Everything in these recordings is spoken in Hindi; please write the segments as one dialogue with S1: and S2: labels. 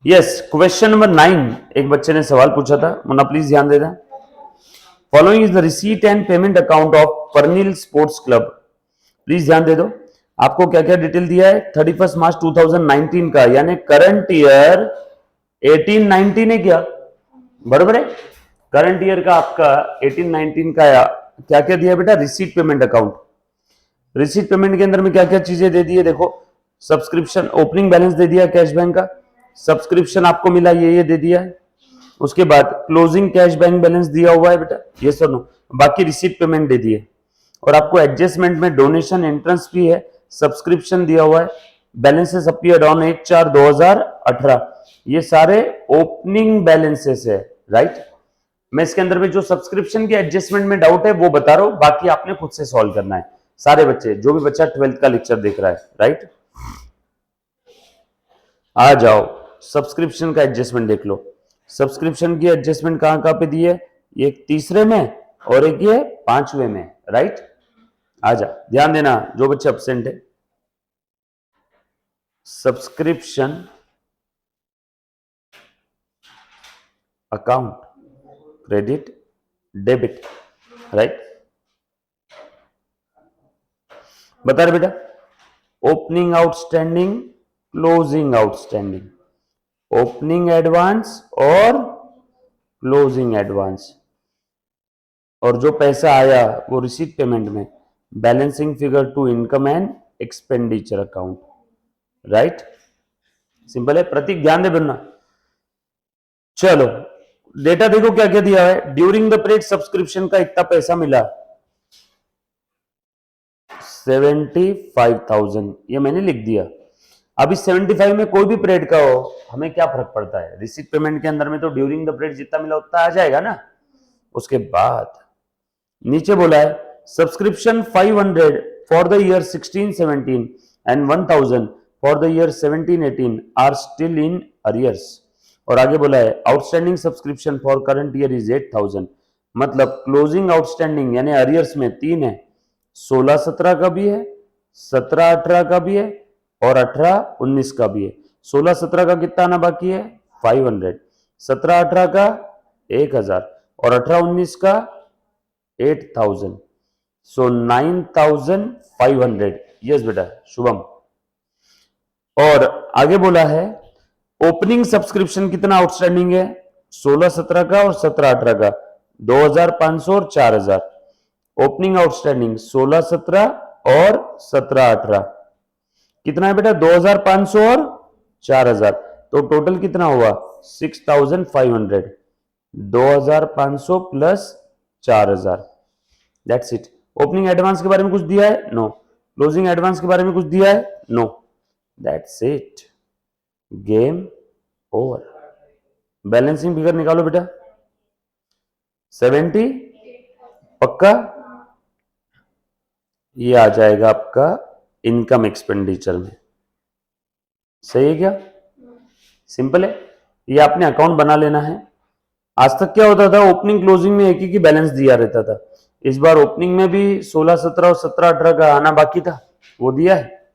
S1: यस, क्वेश्चन नंबर 9 एक बच्चे ने सवाल पूछा था, मुन्ना प्लीज ध्यान देना। Following is the receipt and payment account of Parnil sports club. Please ध्यान दे दो, आपको क्या क्या डिटेल दिया है 31 मार्च 2019 का, यानी करंट ईयर 18-19 है क्या, बराबर है। करंट ईयर का आपका 18-19 का क्या क्या दिया बेटा, receipt payment account. Receipt payment के अंदर में क्या क्या चीजें दे दी है, देखो सब्सक्रिप्शन ओपनिंग बैलेंस दे दिया कैश बैंक का, सब्सक्रिप्शन आपको मिला ये दे दिया है, उसके बाद क्लोजिंग कैश बैंक बैलेंस दिया हुआ है बेटा, ये सर नो, बाकी रिसीट पेमेंट दे दिए, और आपको एडजस्टमेंट में डोनेशन एंट्रेंस भी है, सब्सक्रिप्शन दिया हुआ है, बैलेंसेस अपीयर्ड ऑन 1/4/2018, ये सारे ओपनिंग बैलेंसेस है, राइट। मैं इसके अंदर में जो सब्सक्रिप्शन के एडजस्टमेंट में डाउट है वो बता रहा हूं, बाकी आपने खुद से सॉल्व करना है, सारे बच्चे, जो भी बच्चा 12th का लेक्चर देख रहा है, राइट। आ जाओ, सब्सक्रिप्शन का एडजस्टमेंट देख लो। सब्सक्रिप्शन की एडजस्टमेंट कहां कहां पे दी है, एक तीसरे में और एक ये 5वें में, राइट। आजा, ध्यान देना जो बच्चे एब्सेंट है। Subscription account credit debit, right. बता रहे बेटा, opening outstanding, closing outstanding, opening advance और क्लोजिंग एडवांस, और जो पैसा आया वो रिसीट पेमेंट में, balancing figure to income and expenditure account, right. Simple है, प्रतीक ध्यान दे बनना। चलो डेटा देखो क्या क्या दिया है, ड्यूरिंग द पीरियड सब्सक्रिप्शन का इतना पैसा मिला 75,000, ये मैंने लिख दिया। अब इस 75 में कोई भी पीरियड का हो, हमें क्या फर्क पड़ता है, रिसीट पेमेंट के अंदर में तो ड्यूरिंग द पीरियड जितना मिला उतना आ जाएगा ना। उसके बाद नीचे बोला है subscription 500 for the year 16-17 and 1000 for the year 17-18 are still in arrears, और आगे बोला है outstanding subscription for current year is 8,000, मतलब क्लोजिंग आउटस्टैंडिंग यानी अरियर्स में 3 है, 16-17 का भी है, 17-18 का भी है, और 18-19 का भी है। 16-17 का कितना आना बाकी है 500, 17-18 का 1000 और 18-19 का 8,000, सो 9,500। यस बेटा शुभम। और आगे बोला है ओपनिंग सब्सक्रिप्शन कितना आउटस्टैंडिंग है, 16-17 का और 17-18 का 2,500 और 4,000, ओपनिंग आउटस्टैंडिंग 16-17 और 17-18 कितना है बेटा 2,500 और 4,000, तो टोटल कितना हुआ 6,500, 2,500 plus 4,000, that's it. Opening advance के बारे में कुछ दिया है, नो। क्लोजिंग एडवांस के बारे में कुछ दिया है, no. That's it, game over. Balancing figure निकालो बेटा, 70 पक्का, ये आ जाएगा आपका इनकम एक्सपेंडिचर में, सही है क्या, सिंपल है। ये आपने अकाउंट बना लेना है। आज तक क्या होता था, ओपनिंग क्लोजिंग में एक ही बैलेंस दिया रहता था, इस बार ओपनिंग में भी 16-17 और 17-18 का आना बाकी था, वो दिया है,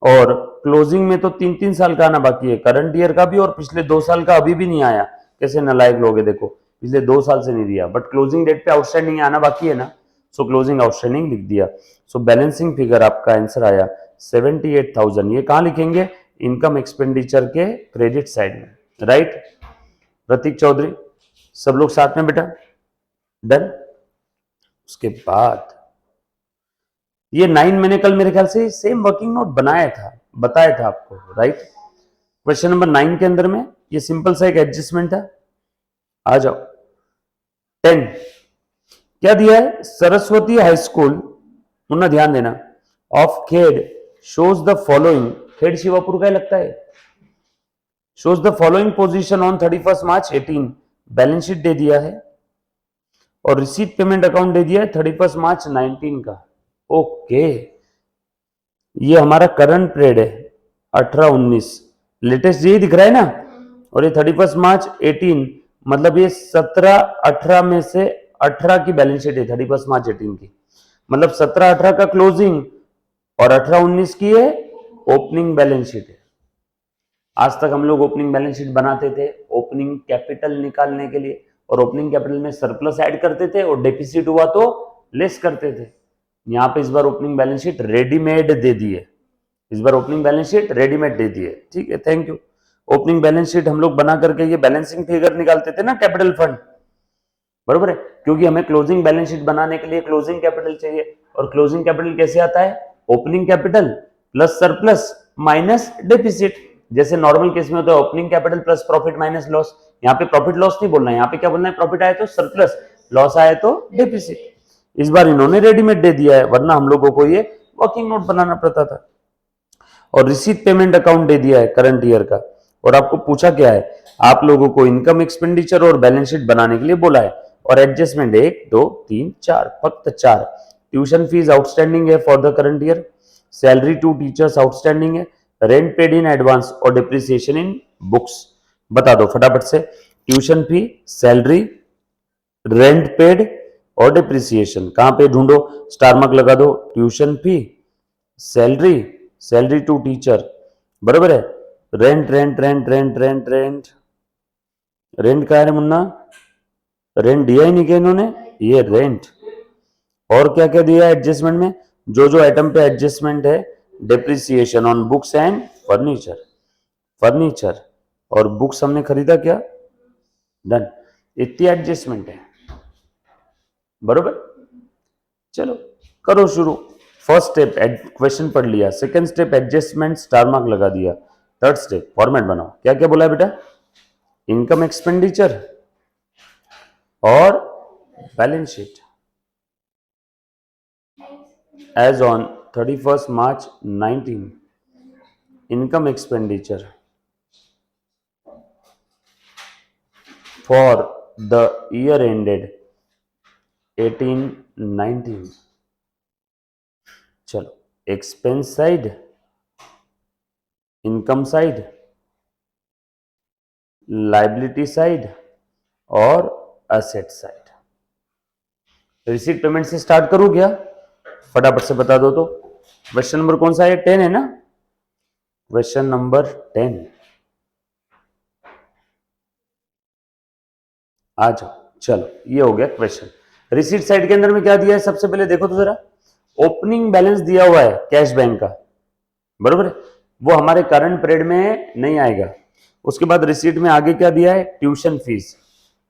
S1: और क्लोजिंग में तो 3-3 साल का आना बाकी है, करंट ईयर का भी और पिछले 2 साल का अभी भी नहीं आया। कैसे नालायक लोग हैं, देखो पिछले 2 साल से नहीं दिया, बट क्लोजिंग डेट पे आउटस्टैंडिंग आना बाकी है ना, सो क्लोजिंग आउटस्टैंडिंग लिख दिया। सो बैलेंसिंग फिगर आपका आंसर आया 78,000। ये कहां लिखेंगे, इनकम एक्सपेंडिचर के क्रेडिट साइड में, राइट। प्रतीक चौधरी, सब लोग साथ में बेटा, डन। उसके बाद ये 9 मैंने कल मेरे ख्याल से सेम वर्किंग नोट बनाया था, बताया था आपको, राइट। क्वेश्चन नंबर 9 के अंदर में ये सिंपल सा एक एडजस्टमेंट है। आ जाओ 10 क्या दिया है, सरस्वती हाई स्कूल, मुन्ना ध्यान देना, of Khed shows the following, Khed Shivapur का ही लगता है, shows the following position on 31 March 18, balance sheet दे दिया है, और रिसीट पेमेंट अकाउंट दे दिया है 31 मार्च 19 का। ओके, ये हमारा करंट पीरियड है 18-19, लेटेस्ट यही दिख रहा है ना, और ये 31 मार्च 18, मतलब ये 17-18 में से 18 की बैलेंस शीट है 31 मार्च 18 की, मतलब 17-18 का क्लोजिंग और 18-19 की है ओपनिंग बैलेंस शीट है, आज तक हम लोग ओपनिंग बैलेंस शीट बनाते थे ओपनिंग कैपिटल निकालने के लिए, और ओपनिंग कैपिटल में सरप्लस ऐड करते थे और डेफिसिट हुआ तो लेस करते थे। यहाँ पे इस बार ओपनिंग बैलेंस शीट रेडीमेड दे दी है, इस बार ओपनिंग बैलेंस शीट रेडीमेड दे दी है। ठीक है, thank you. Opening balance sheet हम लोग बना करके ये बैलेंसिंग फिगर निकालते थे ना कैपिटल फंड, बरोबर है, क्योंकि हमें क्लोजिंग बैलेंस शीट बनाने के लिए क्लोजिंग कैपिटल चाहिए, और क्लोजिंग कैपिटल कैसे आता है, opening capital plus surplus minus deficit. जैसे नॉर्मल केस में होता है opening capital plus profit minus loss, यहाँ पे प्रॉफिट लॉस नहीं बोलना है, यहाँ पे क्या बोलना है, प्रॉफिट आए तो सरप्लस, लॉस आए तो डेफिसिट। इस बार इन्होंने रेडीमेड दे दिया है, वरना हम लोगों को ये वर्किंग नोट बनाना पड़ता था। और रिसीट पेमेंट अकाउंट दे दिया है करंट ईयर का, और आपको पूछा क्या है, आप लोगों को इनकम एक्सपेंडिचर और बैलेंस शीट बनाने के लिए बोला है, और एडजस्टमेंट 1 2 3 4, फक्त 4। ट्यूशन फीस आउटस्टैंडिंग है for the current year, salary to teachers outstanding है, रेंट पेड इन एडवांस और डिप्रिसिएशन इन बुक्स। बता दो फटाफट से, tuition fee, salary, rent paid और डिप्रिसिएशन, कहां पे ढूंढो, स्टार मार्क लगा दो, tuition fee, salary, salary to teacher, बराबर है, rent rent rent rent rent rent rent का है मुन्ना, रेंट दिया ही नहीं क्या इन्होंने, ये रेंट, और क्या क्या दिया है एडजस्टमेंट में, जो जो आइटम पे एडजस्टमेंट है, depreciation on books and furniture, furniture और बुक्स हमने खरीदा क्या, डन, इतनी एडजस्टमेंट है, बरोबर। चलो करो शुरू। फर्स्ट स्टेप क्वेश्चन पढ़ लिया, second step adjustment star mark लगा दिया, थर्ड स्टेप फॉर्मेट बनाओ, क्या क्या बोला है बेटा, इनकम एक्सपेंडिचर और balance sheet as on 31st March 19, income expenditure for the year ended 18-19। चलो expense side, income side, liability side और एसेट साइड। रिसीट पेमेंट से स्टार्ट करूं क्या, फटाफट से बता दो तो। क्वेश्चन नंबर कौन सा है, 10 है ना, क्वेश्चन नंबर 10 आ जाओ। चलो ये हो गया क्वेश्चन। रिसीट साइड के अंदर में क्या दिया है, सबसे पहले देखो तो जरा, ओपनिंग बैलेंस दिया हुआ है कैश बैंक का, बरोबर है, वो हमारे करंट पीरियड में नहीं आएगा। उसके बाद रिसीट में आगे क्या दिया है, ट्यूशन फीस।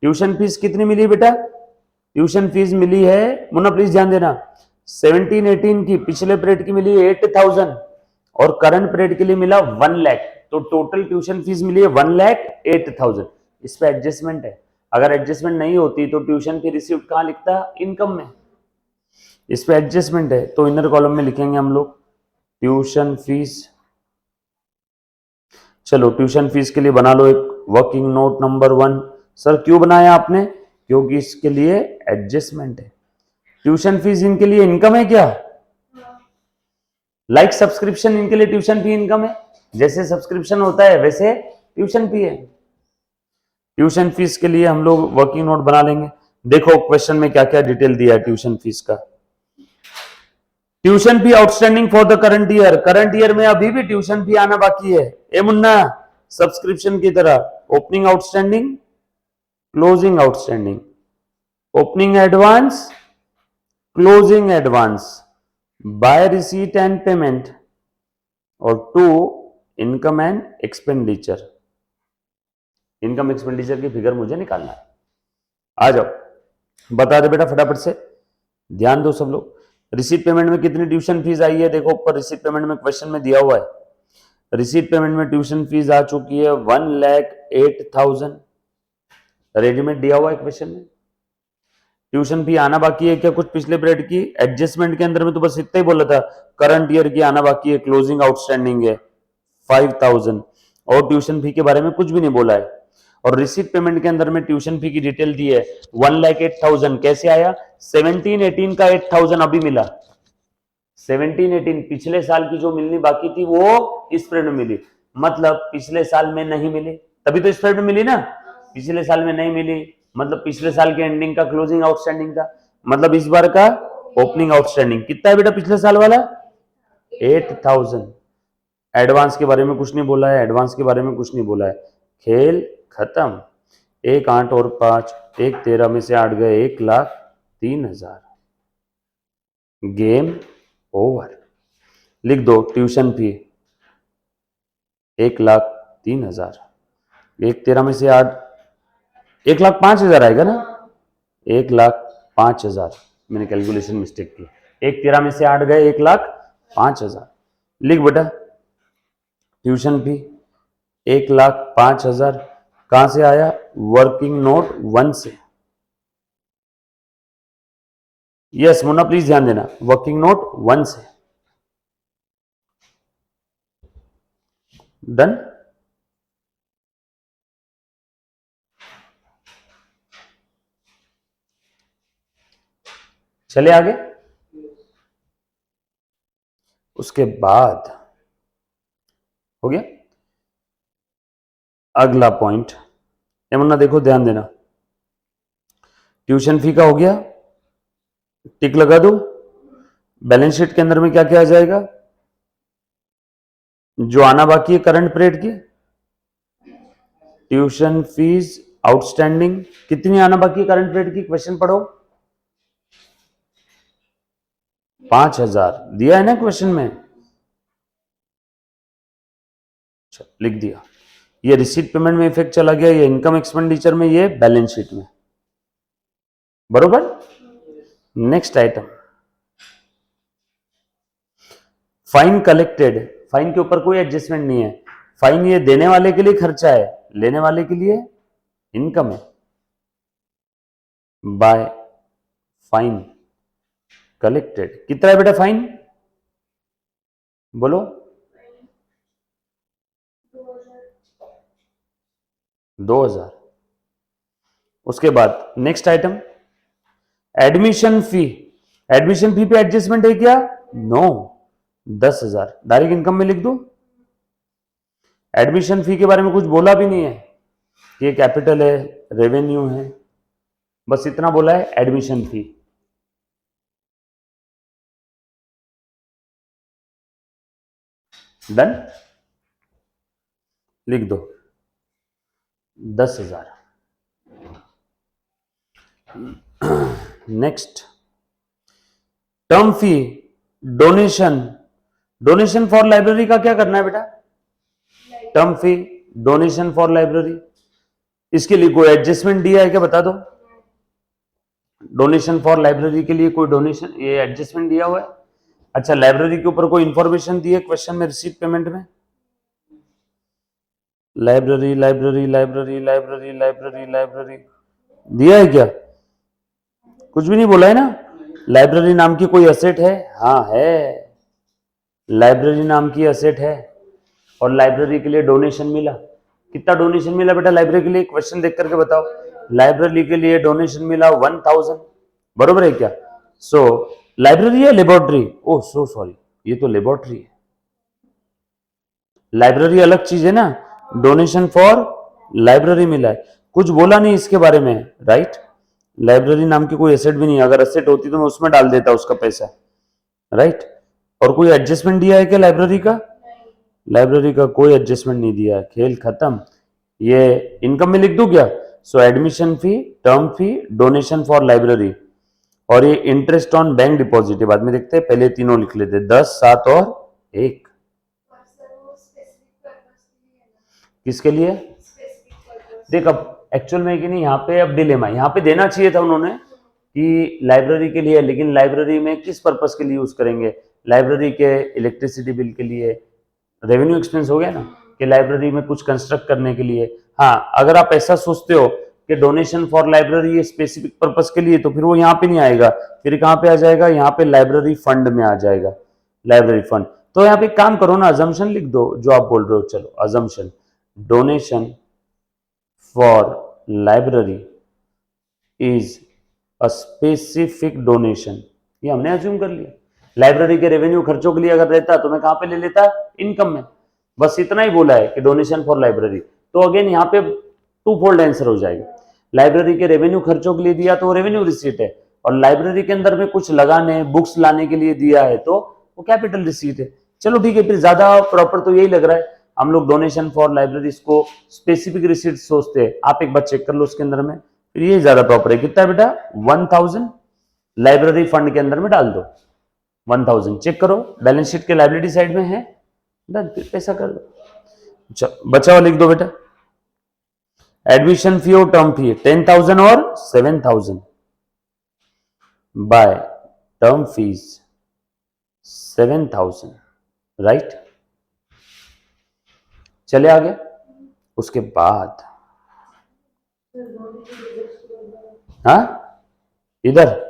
S1: ट्यूशन फीस कितनी मिली बेटा, ट्यूशन फीस मिली है, मुन्ना प्लीज ध्यान देना, 17-18 की पिछले पीरियड की मिली 8,000 और करंट पीरियड के लिए मिला 1 लाख, तो टोटल ट्यूशन फीस मिली है 1,08,000। इस पे एडजस्टमेंट है, अगर एडजस्टमेंट नहीं होती तो ट्यूशन फी रिसीव्ड कहां लिखता, इनकम में। इस पे एडजस्टमेंट है तो इनर कॉलम में लिखेंगे हम लोग ट्यूशन फीस। चलो ट्यूशन फीस के लिए बना लो एक वर्किंग नोट नंबर 1। सर क्यों बनाया आपने, क्योंकि इसके लिए एडजस्टमेंट है। ट्यूशन फीस इनके लिए इनकम है क्या, लाइक सब्सक्रिप्शन इनके लिए ट्यूशन फी इनकम है, जैसे सब्सक्रिप्शन होता है वैसे ट्यूशन फी है। ट्यूशन फीस के लिए हम लोग वर्किंग नोट बना लेंगे। देखो क्वेश्चन में क्या क्या डिटेल दिया है ट्यूशन फीस का। Tuition fee outstanding for the current year, current year में अभी भी ट्यूशन फी आना बाकी है। ए मुन्ना, सब्सक्रिप्शन की तरह opening outstanding, closing outstanding, opening advance, closing advance, by receipt and payment, और 2 income and expenditure. Income expenditure की फिगर मुझे निकालना है, आ जाओ बता दे बेटा फटाफट से, ध्यान दो सब लोग। रिसीट पेमेंट में कितनी ट्यूशन फीस आई है, देखो ऊपर रिसीट पेमेंट में क्वेश्चन में दिया हुआ है, रिसीट पेमेंट में ट्यूशन फीस आ चुकी है 1,08,000, रेडीमेड दिया हुआ है क्वेश्चन में। ट्यूशन फी आना बाकी है क्या, कुछ पिछले पीरियड की, एडजस्टमेंट के अंदर में तो बस इतना ही बोला था, करंट ईयर की आना बाकी है, क्लोजिंग आउटस्टैंडिंग है 5,000, और ट्यूशन फी के बारे में कुछ भी नहीं बोला है। और रिसीट पेमेंट के अंदर में ट्यूशन फी की डिटेल दी है 1,08,000, कैसे आया, 17-18 का 8,000 अभी मिला, 17-18 पिछले साल की जो मिलनी बाकी थी वो इस पीरियड में मिली, मतलब पिछले साल में नहीं मिली, तभी तो इस पीरियड में मिली ना, पिछले साल में नहीं मिली, मतलब पिछले साल के एंडिंग का क्लोजिंग आउटस्टैंडिंग था, मतलब इस बार का ओपनिंग आउटस्टैंडिंग कितना है बेटा, पिछले साल वाला 8,000, एडवांस के बारे में कुछ नहीं बोला है, एडवांस के बारे में कुछ नहीं बोला है। खेल खत्म। 1 8 और 5, 1 13 में से 8 गए 1,03,000। Game over. लिख दो ट्यूशन फी 1,03,000। 1 13 में से 8, 1,05,000 आएगा ना। 1,05,000, मैंने कैलकुलेशन मिस्टेक की। 1 13 में से 8 गए 1,05,000। लिख बेटा ट्यूशन फी 1,05,000 कहां से आया? वर्किंग नोट 1 से। यस मुन्ना प्लीज ध्यान देना, वर्किंग नोट 1 से। डन। चले आगे। उसके बाद हो गया अगला पॉइंट। मुन्ना देखो ध्यान देना, ट्यूशन फी का हो गया, टिक लगा दो। बैलेंस शीट के अंदर में क्या क्या आ जाएगा? जो आना बाकी है करंट पीरियड की, ट्यूशन फीस आउटस्टैंडिंग कितनी आना बाकी है करंट पीरियड की? क्वेश्चन पढ़ो। 5,000 दिया है ना क्वेश्चन में। लिख दिया। ये रिसीट पेमेंट में इफेक्ट चला गया, ये इनकम एक्सपेंडिचर में, ये बैलेंस शीट में। बरोबर। Next item fine collected. Fine के ऊपर कोई एडजस्टमेंट नहीं है। फाइन ये देने वाले के लिए खर्चा है, लेने वाले के लिए इनकम है। बाय फाइन कलेक्टेड कितना है बेटा फाइन? बोलो। 2,000। उसके बाद next item admission fee. Admission fee पे एडजस्टमेंट है क्या? नो। 10,000 डायरेक्ट इनकम में लिख दो। एडमिशन फी के बारे में कुछ बोला भी नहीं है कि ये कैपिटल है, रेवेन्यू है, बस इतना बोला है एडमिशन फी। डन। लिख दो 10,000। Next term fee donation. Donation for library का क्या करना है बेटा? Term fee donation for library, इसके लिए कोई एडजस्टमेंट दिया है क्या? बता दो। डोनेशन फॉर लाइब्रेरी के लिए कोई डोनेशन ये एडजस्टमेंट दिया हुआ है? अच्छा लाइब्रेरी के ऊपर कोई इंफॉर्मेशन दी है क्वेश्चन में रिसीट पेमेंट में? Library library library library library library दिया है क्या? कुछ भी नहीं बोला है ना। लाइब्रेरी नाम की कोई एसेट है? हाँ है, लाइब्रेरी नाम की एसेट है। और लाइब्रेरी के लिए डोनेशन मिला। कितना डोनेशन मिला बेटा लाइब्रेरी के लिए? क्वेश्चन देख करके बताओ। लाइब्रेरी के लिए डोनेशन मिला 1,000। बरोबर है क्या? सो लाइब्रेरी है लेबोरेटरी? ओह सो सॉरी, ये तो लेबोरेटरी है। लाइब्रेरी अलग चीज है ना। डोनेशन फॉर लाइब्रेरी मिला है, कुछ बोला नहीं इसके बारे में, राइट। लाइब्रेरी नाम की कोई एसेट भी नहीं, अगर एसेट होती तो मैं उसमें डाल देता उसका पैसा, राइट। और कोई एडजस्टमेंट दिया है क्या लाइब्रेरी का? लाइब्रेरी का कोई एडजस्टमेंट नहीं दिया है। खेल खत्म। ये इनकम में लिख दूं क्या? So admission fee, term fee, donation for library, और ये इंटरेस्ट ऑन बैंक डिपॉजिट बाद में देखते हैं, पहले तीनों लिख लेते 10 7 और 1। किसके लिए? देख अब एक्चुअल में कि नहीं, यहाँ पे अब डिलेमा, यहाँ पे देना चाहिए था उन्होंने कि लाइब्रेरी के लिए, लेकिन लाइब्रेरी में किस पर्पस के लिए यूज करेंगे? लाइब्रेरी के इलेक्ट्रिसिटी बिल के लिए, रेवेन्यू एक्सपेंस हो गया ना, कि लाइब्रेरी में कुछ कंस्ट्रक्ट करने के लिए। हाँ अगर आप ऐसा सोचते हो कि डोनेशन फॉर लाइब्रेरी ये स्पेसिफिक पर्पस के लिए, तो फिर वो यहाँ पे नहीं आएगा, फिर कहाँ पे आ जाएगा? यहाँ पे लाइब्रेरी फंड में आ जाएगा, लाइब्रेरी फंड। तो यहाँ पे काम करो ना, अजम्पशन लिख दो जो आप बोल रहे हो। चलो assumption, donation for library is a specific donation, ये हमने अज्यूम कर लिया। लाइब्रेरी के रेवेन्यू खर्चों के लिए अगर रहता तो मैं कहां पे ले लेता? इनकम में। बस इतना ही बोला है कि डोनेशन फॉर लाइब्रेरी। तो अगेन यहाँ पे टू फोल्ड आंसर हो जाएगा। लाइब्रेरी के रेवेन्यू खर्चों के लिए दिया तो रेवेन्यू रिसीट है, और लाइब्रेरी के अंदर में कुछ लगाने, बुक्स लाने के लिए दिया है तो वो कैपिटल रिसीट है। चलो ठीक है, फिर ज्यादा प्रॉपर तो यही लग रहा है, हम लोग डोनेशन फॉर लाइब्रेरीज को स्पेसिफिक रिसीट सोचते हैं, आप एक बार चेक कर लो उसके अंदर में, फिर ये ज्यादा प्रॉपर है। कितना है बेटा? 1000 लाइब्रेरी फंड के अंदर में डाल दो, 1000 चेक करो, बैलेंस शीट के लाइबिलिटी साइड में है, डन, फिर पैसा कर दो। बचा हुआ लिख दो बेटा, एडमिशन फी और टर्म फी 10,000 और 7,000 बाय टर्म फीस 7,000, राइट। चले आगे, उसके बाद हाँ इधर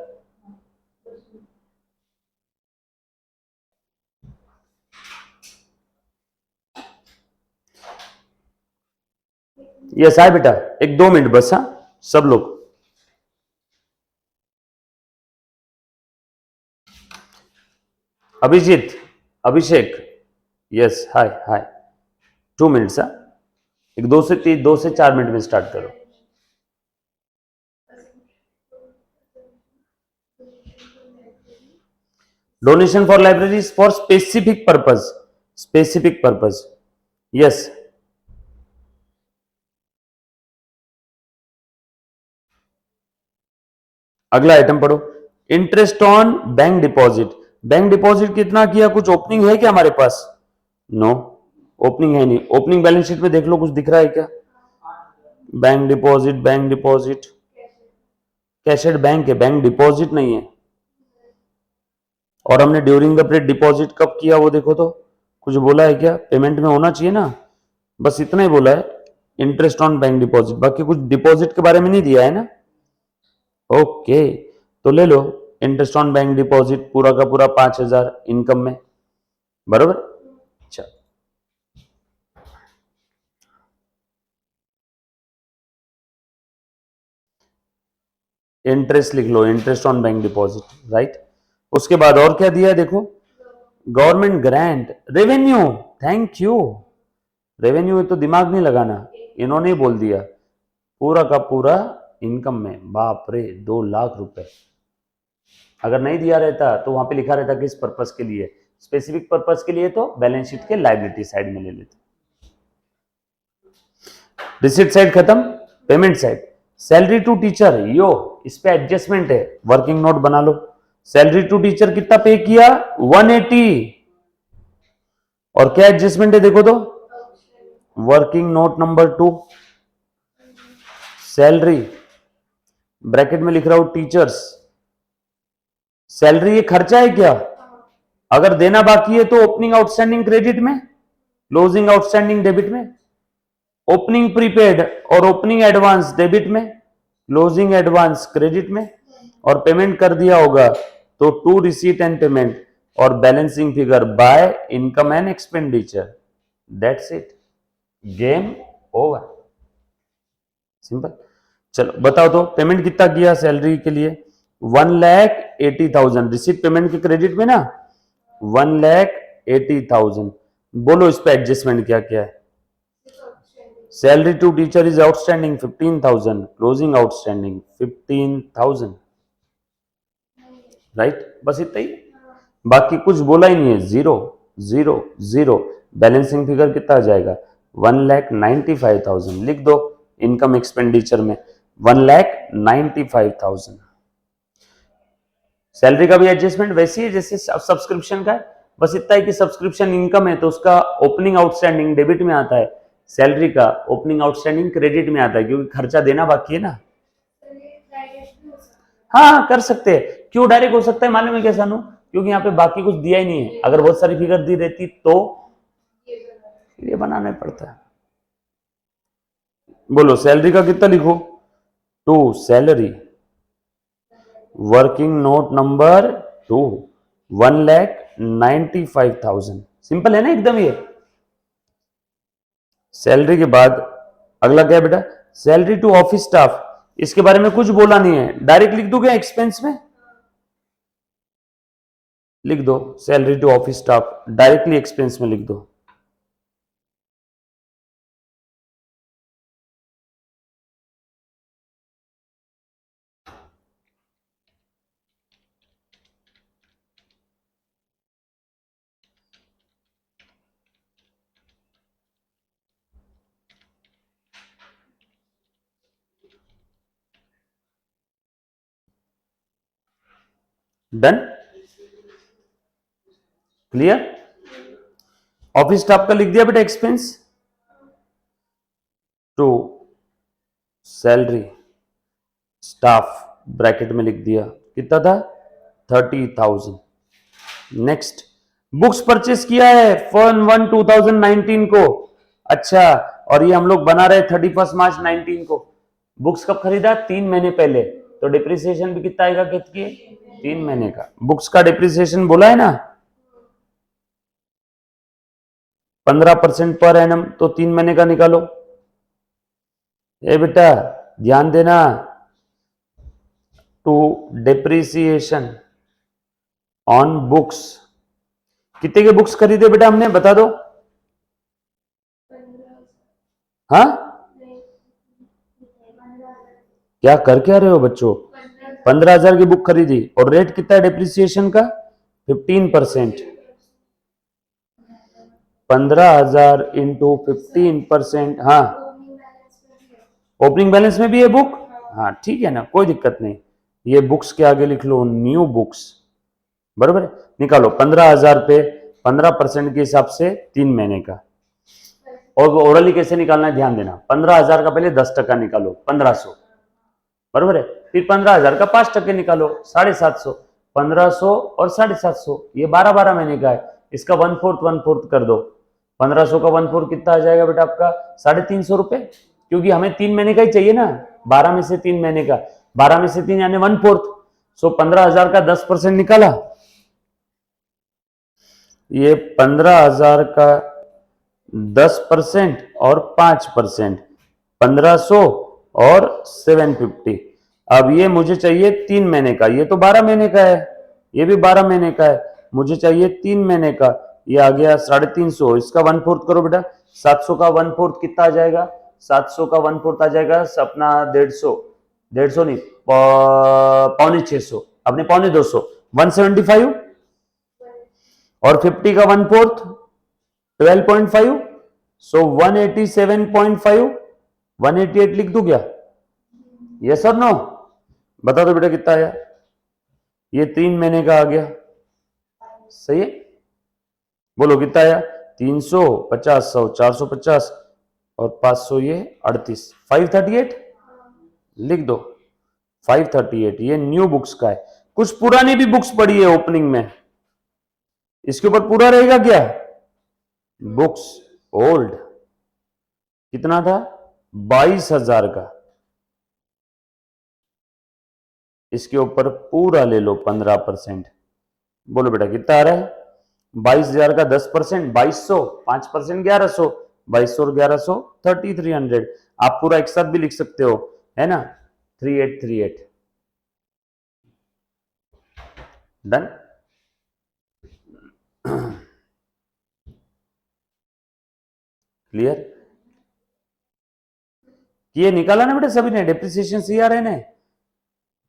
S1: यस आए बेटा, एक 2 मिनट बस, हाँ सब लोग। अभिजीत, अभिषेक, यस हाय हाय, 2 मिनट्स, हाँ एक 2 से 4 मिनट में स्टार्ट करो। Donation for libraries for specific purpose, specific purpose, yes. अगला आइटम पढ़ो, interest on bank deposit. Bank deposit कितना किया, कुछ ओपनिंग है क्या हमारे पास? नो, ओपनिंग है नहीं। ओपनिंग बैलेंस शीट में देख लो, कुछ दिख रहा है क्या? Bank deposit, bank deposit, cashed bank है, बैंक डिपॉजिट नहीं है। और हमने ड्यूरिंग द पीरियड डिपॉजिट कब किया वो देखो तो, कुछ बोला है क्या? पेमेंट में होना चाहिए ना, बस इतना ही बोला है, इंटरेस्ट ऑन बैंक डिपॉजिट, बाकी कुछ डिपॉजिट के बारे में नहीं दिया है ना। ओके, तो ले लो इंटरेस्ट ऑन बैंक डिपॉजिट पूरा का पूरा 5,000 इनकम में, बरोबर। अच्छा, इंटरेस्ट लिख लो, interest on bank deposit, right. उसके बाद और क्या दिया है देखो, government grant, revenue, thank you. Revenue है तो दिमाग नहीं लगाना, इन्होंने ही बोल दिया, पूरा का पूरा इनकम में, बाप रे 2 लाख रुपए। अगर नहीं दिया रहता तो वहां पे लिखा रहता किस पर्पस के लिए, स्पेसिफिक पर्पस के लिए, तो बैलेंस शीट के लायबिलिटी साइड में ले लेते। रिसीट साइड खत्म, payment side, salary to teacher, यो इस पे एडजस्टमेंट है, वर्किंग नोट बना लो। सैलरी टू टीचर कितना पे किया? 180। और क्या एडजस्टमेंट है देखो तो, working note number 2, salary, bracket में लिख रहा हूं टीचर्स, सैलरी ये खर्चा है क्या? अगर देना बाकी है तो ओपनिंग आउटस्टैंडिंग क्रेडिट में, क्लोजिंग आउटस्टैंडिंग डेबिट में, ओपनिंग प्रीपेड और ओपनिंग एडवांस डेबिट में, क्लोजिंग एडवांस क्रेडिट में, और पेमेंट कर दिया होगा तो टू रिसीट एंड पेमेंट और balancing figure by income and expenditure, that's it, game over, simple. चलो बताओ तो, पेमेंट कितना किया सैलरी के लिए? 1,80,000 रिसीट पेमेंट के क्रेडिट में ना, 1,80,000। बोलो इस पे एडजस्टमेंट क्या क्या है? Salary to teacher is outstanding 15,000, closing outstanding 15,000, right, बस इतना ही, बाकी कुछ बोला ही नहीं है, 0 0 0। बैलेंसिंग फिगर कितना आ जाएगा? 1,95,000 लिख दो, इनकम एक्सपेंडिचर में 1,95,000। सैलरी का भी एडजस्टमेंट वैसी है जैसे सब्सक्रिप्शन का है, बस इतना है कि सब्सक्रिप्शन इनकम है तो उसका ओपनिंग आउटस्टैंडिंग डेबिट में आता है, सैलरी का ओपनिंग आउटस्टैंडिंग क्रेडिट में आता है, क्योंकि खर्चा देना बाकी है ना। हाँ कर सकते हैं, क्यों डायरेक्ट हो सकता है मालूम है क्या सानू? क्योंकि यहाँ पे बाकी कुछ दिया ही नहीं है, अगर बहुत सारी फिगर दी रहती तो ये बनाना पड़ता है। बोलो सैलरी का कितना लिखो? 2, salary, working note number 2, 1,95,000, simple है ना एकदम ये। सैलरी के बाद अगला क्या है बेटा? सैलरी टू ऑफिस स्टाफ, इसके बारे में कुछ बोला नहीं है, डायरेक्ट लिख दो क्या एक्सपेंस में? लिख दो salary to office staff, directly expense में लिख दो। Done, clear. ऑफिस स्टाफ का लिख दिया बेटा expense, to salary staff bracket में लिख दिया, कितना था 30,000। नेक्स्ट, बुक्स परचेस किया है Feb 1 2019 को, अच्छा, और ये हम लोग बना रहे 31 मार्च 19 को। बुक्स कब खरीदा, 3 महीने पहले, तो डिप्रिसिएशन भी कितना आएगा, कितनी, 3 महीने का। बुक्स का डिप्रिसिएशन बोला है ना 15% पर एनम, तो 3 महीने का निकालो। ए बेटा ध्यान देना, टू डिप्रिसिएशन ऑन बुक्स, कितने के बुक्स खरीदे बेटा हमने, बता दो। हाँ, क्या कर क्या रहे हो बच्चों, 15,000 की बुक खरीदी, और रेट कितना है डिप्रिसिएशन का, 15%। 15,000 इंटू 15%, हाँ, ओपनिंग बैलेंस में भी है बुक, हाँ ठीक है ना, कोई दिक्कत नहीं। ये बुक्स के आगे लिख लो न्यू बुक्स, बरोबर है। निकालो 15,000 पे 15% के हिसाब से 3 महीने का। और ओरली कैसे निकालना है ध्यान देना, 15,000 का पहले 10% निकालो 1500, बरोबर है। फिर 15,000 का 5% निकालो 750, 1500 और 750, ये 12 महीने का है। इसका 1/4 कर दो, 1500 का 1/4 कितना आ जाएगा बेटा आपका, 350 रुपए, क्योंकि हमें 3 महीने का ही चाहिए ना, 12 में से 3 महीने का, 12 में से 3 यानी 1/4। सो 15,000 का 10% निकाला, ये 15,000 का 10% और 5%, 1500 और 750। अब ये मुझे चाहिए 3 महीने का, ये तो 12 महीने का है, ये भी 12 महीने का है, मुझे चाहिए 3 महीने का। ये आ गया 350, इसका 1/4 करो बेटा, 700 का 1/4 कितना आ जाएगा, 700 का 1/4 आ जाएगा अपना 150, 150 नहीं, 650, अपने 250, 175, और 50 का 1/4 12.5, सो 187.5, 188 लिख दूं क्या, यस और नो, बता दो बेटा कितना आया, ये 3 महीने का आ गया, सही है, बोलो कितना आया, 300, 50, 100, 450 और 500, ये 38, 538 लिख दो, 538। ये न्यू बुक्स का है। कुछ पुरानी भी बुक्स पड़ी है ओपनिंग में, इसके ऊपर पूरा रहेगा क्या, बुक्स ओल्ड कितना था, 22,000 का, इसके ऊपर पूरा ले लो 15%, बोलो बेटा कितना आ रहा है, 22,000 का 10%, 2200, 5% 1100, 2200 और 1100 3300। आप पूरा एक साथ भी लिख सकते हो, है ना, 3838, डन। क्लियर, ये निकाला ना बेटा सभी ने, डिप्रिसिएशन सीआर है ना,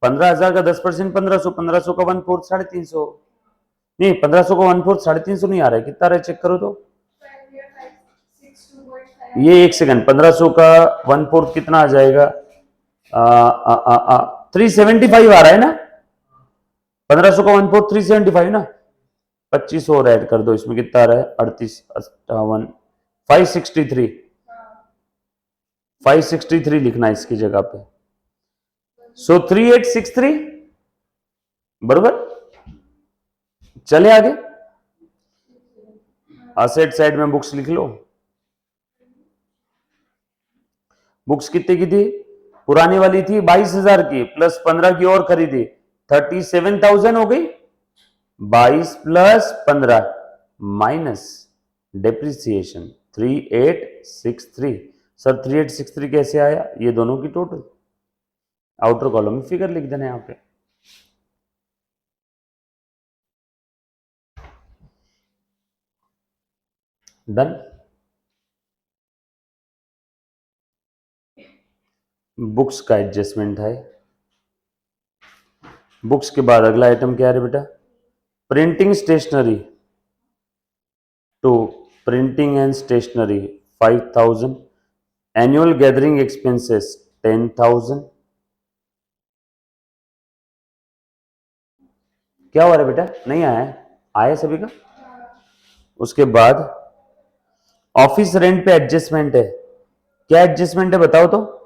S1: 15,000 का 10%, 1500, 1500 का 1/4 350, नहीं 1500 का 1/4 350 नहीं आ रहा है, कितना आ रहा है चेक करो तो, ये एक सेकंड, 1500 का 1/4 कितना आ जाएगा, 375 आ रहा है ना, 1500 का 1/4 375 ना, 25 और ऐड कर दो इसमें, कितना आ रहा है 38, 58, 563, 563 लिखना है इसकी जगह पे, सो 3863, बरोबर। चले आगे, असेट साइड में बुक्स लिख लो, बुक्स कितने की थी, पुरानी वाली थी 22,000 की, प्लस 15 की और खरीदी, 37,000 हो गई, 22 प्लस 15 माइनस डेप्रिसिएशन 3863। सर 3863 कैसे आया, ये दोनों की टोटल, आउटर कॉलम में फिगर लिख देना यहां पे, डन। बुक्स का एडजस्टमेंट है, बुक्स के बाद अगला आइटम क्या है बेटा, printing stationery, to printing and stationery 5,000, annual gathering expenses 10,000, क्या हो रहा है बेटा? नहीं आया है? आया सभी का? उसके बाद ऑफिस रेंट पे एडजस्टमेंट है। क्या एडजस्टमेंट है बताओ तो?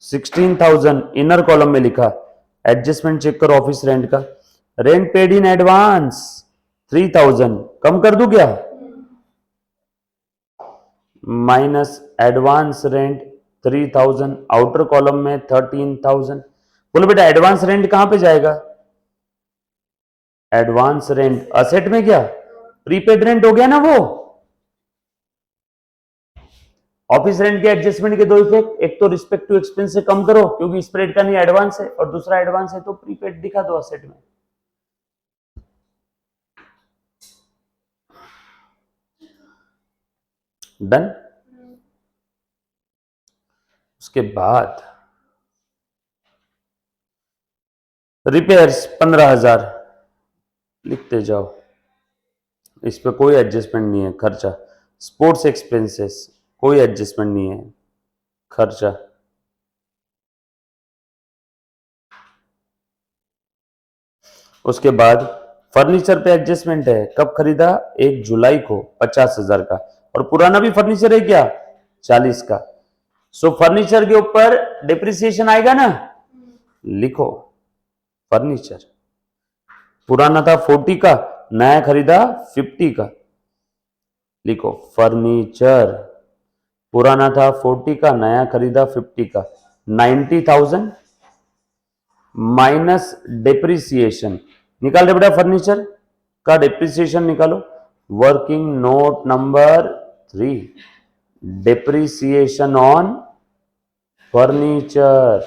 S1: 16,000 इनर कॉलम में लिखा। एडजस्टमेंट चेक करो ऑफिस रेंट का। रेंट पेड इन एडवांस 3,000, कम कर दूं क्या? Minus advance rent 3,000, outer column में 13,000। बोलो बेटा एडवांस रेंट कहां पे जाएगा? एडवांस रेंट असेट में, क्या प्रीपेड रेंट हो गया ना वो। ऑफिस रेंट के एडजस्टमेंट के दो इफेक्ट, एक तो रिस्पेक्टिव एक्सपेंस से कम करो क्योंकि स्प्रेड का नहीं एडवांस है, और दूसरा एडवांस है तो प्रीपेड दिखा दो असेट में। डन। उसके बाद रिपेयर्स 15,000 लिखते जाओ, इस पे कोई एडजस्टमेंट नहीं है खर्चा। स्पोर्ट्स एक्सपेंसेस कोई एडजस्टमेंट नहीं है खर्चा। उसके बाद फर्नीचर पे एडजस्टमेंट है। कब खरीदा? 1 जुलाई को 50,000 का, और पुराना भी फर्नीचर है क्या? 40 का। सो फर्नीचर के ऊपर डिप्रिसिएशन आएगा ना, लिखो फर्नीचर। पुराना था 40 का, नया खरीदा 50 का, लिखो फर्नीचर। पुराना था 40 का, नया खरीदा 50 का। 90,000 माइनस डिप्रिसिएशन निकाल रहे बेटा, फर्नीचर का डिप्रिसिएशन निकालो। Working note number 3, depreciation on furniture.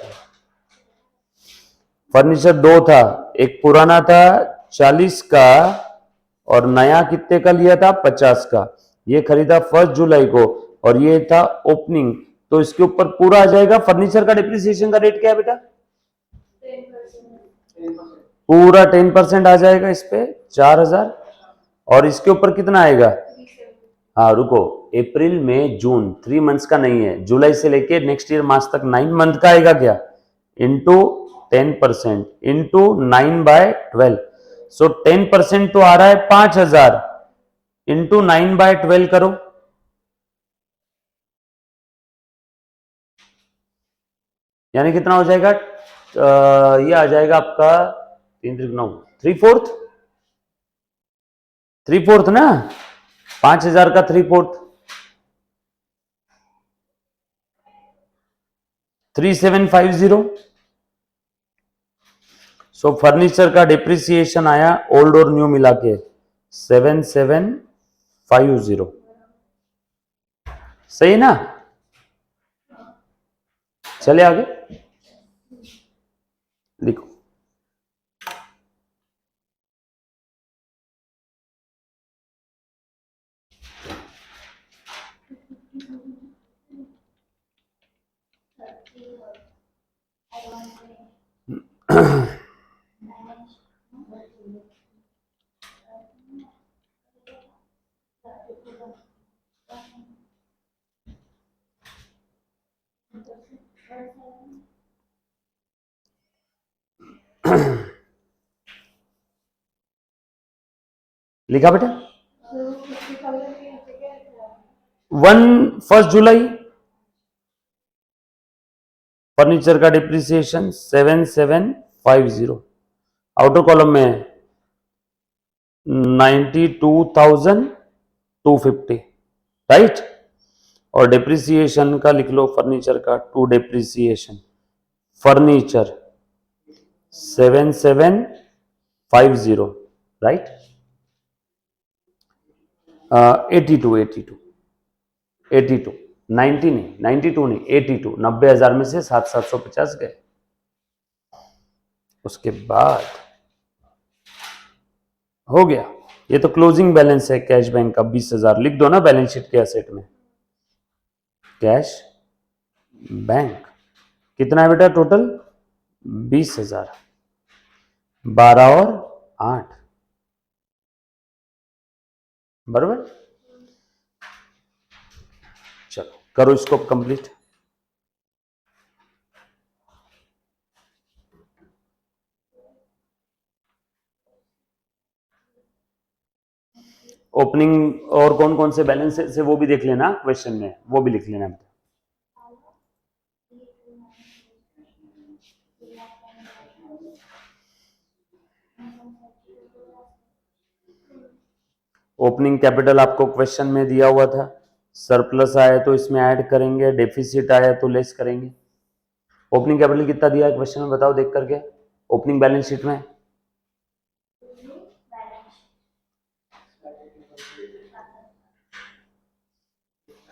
S1: Furniture दो था, एक पुराना था 40 का और नया कितने का लिया था? 50 का। ये खरीदा 1 जुलाई को और ये था ओपनिंग, तो इसके ऊपर पूरा आ जाएगा। फर्नीचर का डिप्रिसिएशन का रेट क्या है बेटा? पूरा 10% आ जाएगा इस पे 4,000, और इसके ऊपर कितना आएगा? हाँ रुको, अप्रैल मई जून 3 मंथ्स का नहीं है, जुलाई से लेके नेक्स्ट ईयर मार्च तक 9 मंथ का आएगा क्या? Into 10% into 9/12। सो 10% तो आ रहा है 5,000, इंटू 9/12 करो, यानी कितना हो जाएगा? ये आ जाएगा आपका 3 3/4, 3/4 ना, 5,000 का 3/4 3750। सो फर्नीचर का डिप्रिसिएशन आया ओल्ड और न्यू मिला के 7750। सही ना? चले आगे, लिखो। लिखा बेटा? 1 जुलाई फर्नीचर का डिप्रिसिएशन 7750, आउटर कॉलम में 92,250, राइट। और डिप्रिसिएशन का लिख लो, फर्नीचर का टू डिप्रिसिएशन, फर्नीचर 7750, राइट। 82 90 नहीं, 92 नहीं, 82, 90,000 में से 7,750 गए। उसके बाद हो गया, ये तो क्लोजिंग बैलेंस है कैश बैंक का 20,000, लिख दो ना बैलेंस शीट के एसेट में। कैश बैंक कितना है बेटा टोटल? 20,000, 12 और 8, बराबर। चलो करो इसको कंप्लीट। ओपनिंग और कौन कौन से बैलेंस से वो भी देख लेना क्वेश्चन में, वो भी लिख लेना। ओपनिंग कैपिटल आपको क्वेश्चन में दिया हुआ था, सरप्लस आया तो इसमें ऐड करेंगे, डेफिसिट आया तो लेस करेंगे। ओपनिंग कैपिटल कितना दिया है क्वेश्चन में बताओ देख करके, ओपनिंग बैलेंस शीट में।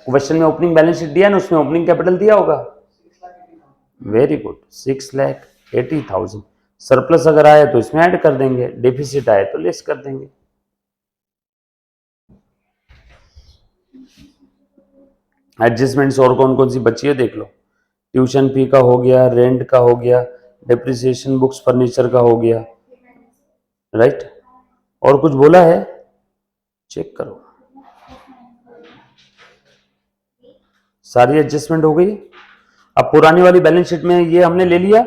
S1: क्वेश्चन में ओपनिंग बैलेंस शीट दिया ना, उसमें ओपनिंग कैपिटल दिया होगा। Very good, 6,80,000। सरप्लस अगर आए तो इसमें ऐड कर देंगे, डेफिसिट आए तो लेस कर देंगे। एडजस्टमेंट्स और कौन कौन सी बची है देख लो। ट्यूशन फी का हो गया, रेंट का हो गया, डेप्रिसिएशन बुक्स फर्नीचर का हो गया, राइट। और कुछ बोला है चेक करो, सारी एडजस्टमेंट हो गई। अब पुरानी वाली बैलेंस शीट में ये हमने ले लिया,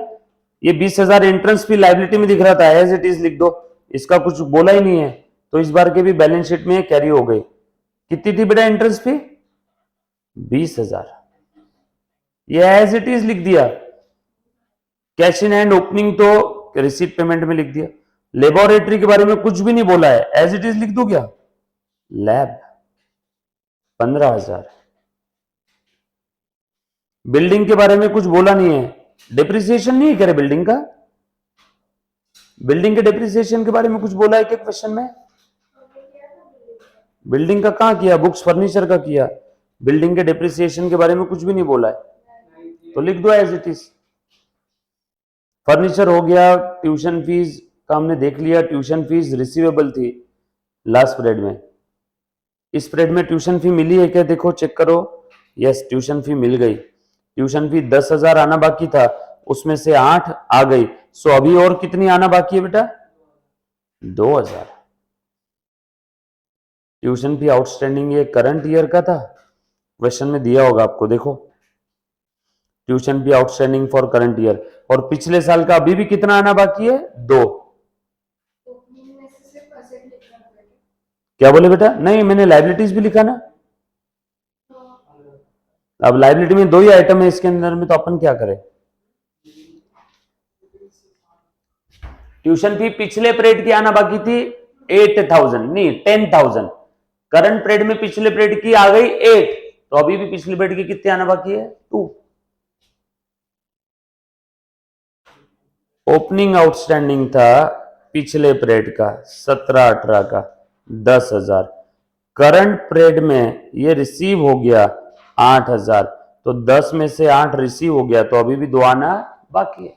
S1: ये 20,000 एंट्रेंस फी लायबिलिटी में दिख रहा था, एज इट इज लिख दो, इसका कुछ बोला ही नहीं है, तो इस बार के भी बैलेंस शीट में कैरी हो गई। कितनी थी बेटा एंट्रेंस फी? 20,000, ये एज इट इज लिख दिया। कैश इन हैंड ओपनिंग तो रिसीट पेमेंट में लिख दिया। लेबोरेटरी के बारे में कुछ भी नहीं बोला है, एज इट इज लिख दो क्या? लैब 15,000। बिल्डिंग के बारे में कुछ बोला नहीं है, डिप्रिसिएशन नहीं करे बिल्डिंग का, बिल्डिंग के डिप्रिसिएशन के बारे में कुछ बोला है क्या क्वेश्चन में? बिल्डिंग का कहां किया, बुक्स फर्नीचर का किया, बिल्डिंग के डिप्रिसिएशन के बारे में कुछ भी नहीं बोला है, तो लिख दो एज इट इज। फर्नीचर हो गया, ट्यूशन फीस का हमने देख लिया, ट्यूशन फीस रिसीवेबल थी लास्ट पीरियड में। इस पीरियड में ट्यूशन फी मिली है क्या देखो चेक करो, यस ट्यूशन फी मिल गई। ट्यूशन फी 10,000 आना बाकी था, उसमें से 8 आ गई, सो अभी और कितनी आना बाकी है बेटा? 2,000। ट्यूशन फी आउटस्टैंडिंग ये करंट ईयर का था, क्वेश्चन में दिया होगा आपको, देखो tuition fee outstanding for current year, और पिछले साल का अभी भी कितना आना बाकी है? 2। क्या बोले बेटा? नहीं मैंने लाइबिलिटीज भी लिखा ना, अब लाइबिलिटी में 2 ही आइटम है इसके अंदर में, तो अपन क्या करें? ट्यूशन फी पिछले पीरियड की आना बाकी थी 8,000, नहीं 10,000, करंट पीरियड में पिछले पीरियड की आ गई 8, तो अभी भी पिछले पीरियड की कितनी आना बाकी है? 2। ओपनिंग आउटस्टैंडिंग था पिछले पीरियड का 17-18 का 10,000, करंट पीरियड में ये रिसीव हो गया 8,000, तो 10 में से 8 रिसीव हो गया, तो अभी भी 2 आना बाकी है।